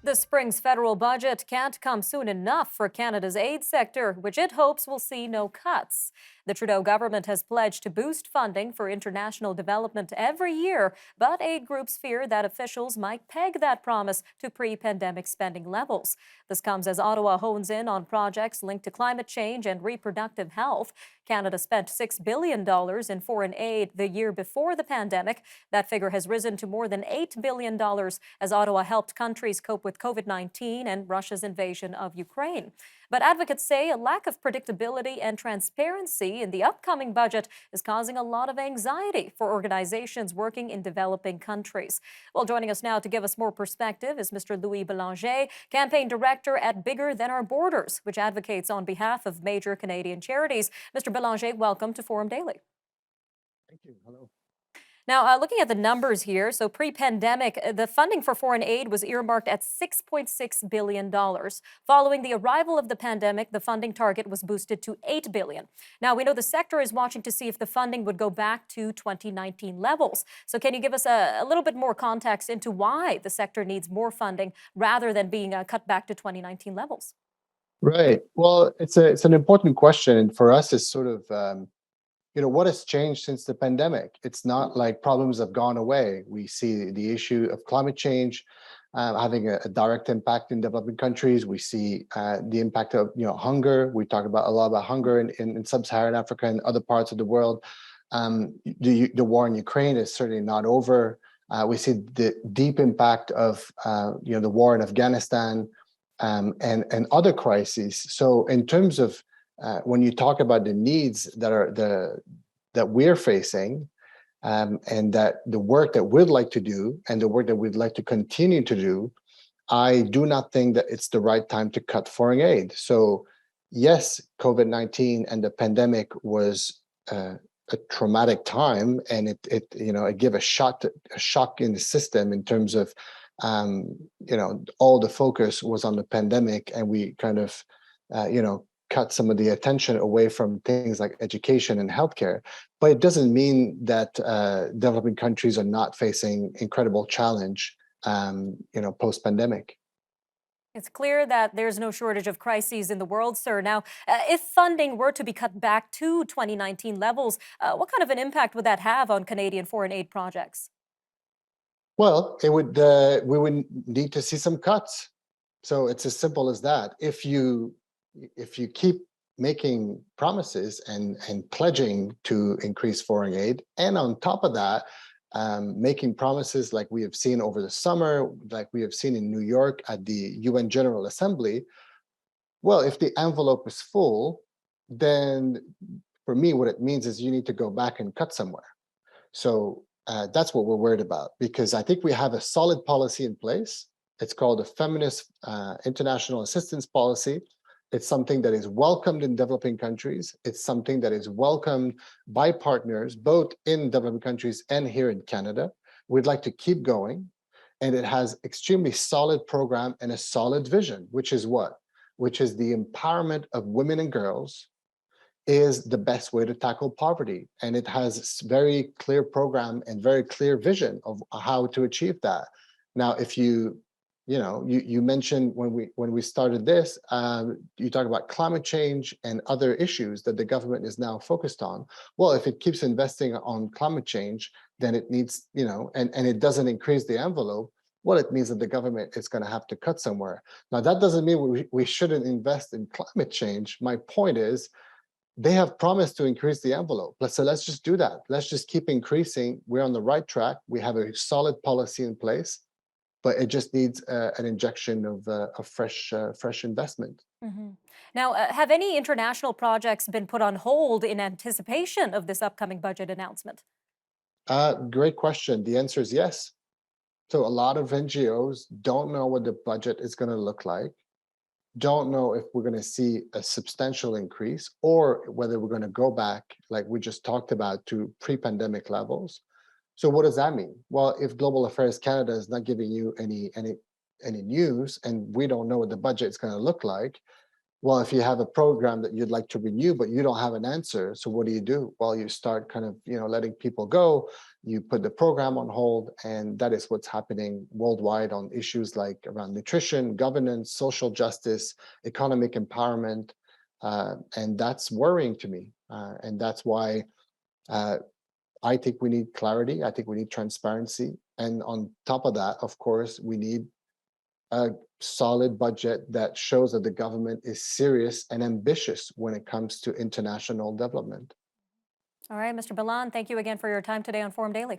The spring's federal budget can't come soon enough for Canada's aid sector, which it hopes will see no cuts. The Trudeau government has pledged to boost funding for international development every year, but aid groups fear that officials might peg that promise to pre-pandemic spending levels. This comes as Ottawa hones in on projects linked to climate change and reproductive health. Canada spent $6 billion in foreign aid the year before the pandemic. That figure has risen to more than $8 billion as Ottawa helped countries cope with COVID-19 and Russia's invasion of Ukraine. But advocates say a lack of predictability and transparency in the upcoming budget is causing a lot of anxiety for organizations working in developing countries. Well, joining us now to give us more perspective is Mr. Louis Belanger, campaign director at Bigger Than Our Borders, which advocates on behalf of major Canadian charities. Mr. Belanger, welcome to Forum Daily. Thank you. Hello. Now, looking at the numbers here, so pre-pandemic, the funding for foreign aid was earmarked at $6.6 billion. Following the arrival of the pandemic, the funding target was boosted to $8 billion. Now, we know the sector is watching to see if the funding would go back to 2019 levels. So can you give us a little bit more context into why the sector needs more funding rather than being cut back to 2019 levels? Right. Well, it's an important question, and for us, it's sort of what has changed since the pandemic. It's not like problems have gone away. We see the issue of climate change having a direct impact in developing countries. We see the impact of hunger. We talk about a lot about hunger in sub-Saharan Africa and other parts of the world. The war in Ukraine is certainly not over. We see the deep impact of the war in Afghanistan. And other crises. So in terms of when you talk about the needs that we're facing, and that the work that we'd like to do and the work that we'd like to continue to do, I do not think that it's the right time to cut foreign aid. So yes, COVID-19 and the pandemic was a traumatic time, and it gave a shock in the system in terms of all the focus was on the pandemic, and we kind of, cut some of the attention away from things like education and healthcare. But it doesn't mean that developing countries are not facing incredible challenge, post-pandemic. It's clear that there's no shortage of crises in the world, sir. Now, if funding were to be cut back to 2019 levels, what kind of an impact would that have on Canadian foreign aid projects? Well, it would we would need to see some cuts. So it's as simple as that. If you keep making promises and pledging to increase foreign aid, and on top of that, making promises like we have seen over the summer, like we have seen in New York at the UN General Assembly, well, if the envelope is full, then for me, what it means is you need to go back and cut somewhere. So that's what we're worried about, because I think we have a solid policy in place. It's called the Feminist International Assistance Policy. It's something that is welcomed in developing countries. It's something that is welcomed by partners, both in developing countries and here in Canada. We'd like to keep going. And it has extremely solid program and a solid vision, which is what? Which is the empowerment of women and girls is the best way to tackle poverty. And it has very clear program and very clear vision of how to achieve that. Now, if you mentioned when we started this, you talk about climate change and other issues that the government is now focused on. Well, if it keeps investing on climate change, then it needs, and it doesn't increase the envelope, well, it means that the government is going to have to cut somewhere. Now, that doesn't mean we shouldn't invest in climate change. My point is, they have promised to increase the envelope. So let's just do that. Let's just keep increasing. We're on the right track. We have a solid policy in place, but it just needs an injection of fresh investment. Hmm. Now, have any international projects been put on hold in anticipation of this upcoming budget announcement? Great question. The answer is yes. So a lot of NGOs don't know what the budget is going to look like, don't know if we're going to see a substantial increase or whether we're going to go back, like we just talked about, to pre-pandemic levels. So what does that mean? Well, if Global Affairs Canada is not giving you any news, and we don't know what the budget is going to look like, Well, if you have a program that you'd like to renew, but you don't have an answer, so what do? Well, you start kind of, letting people go. You put the program on hold, and that is what's happening worldwide on issues like around nutrition, governance, social justice, economic empowerment, and that's worrying to me. And that's why uh, I think we need clarity. I think we need transparency, and on top of that, of course, we need a solid budget that shows that the government is serious and ambitious when it comes to international development. All right, Mr. Balan, thank you again for your time today on Forum Daily.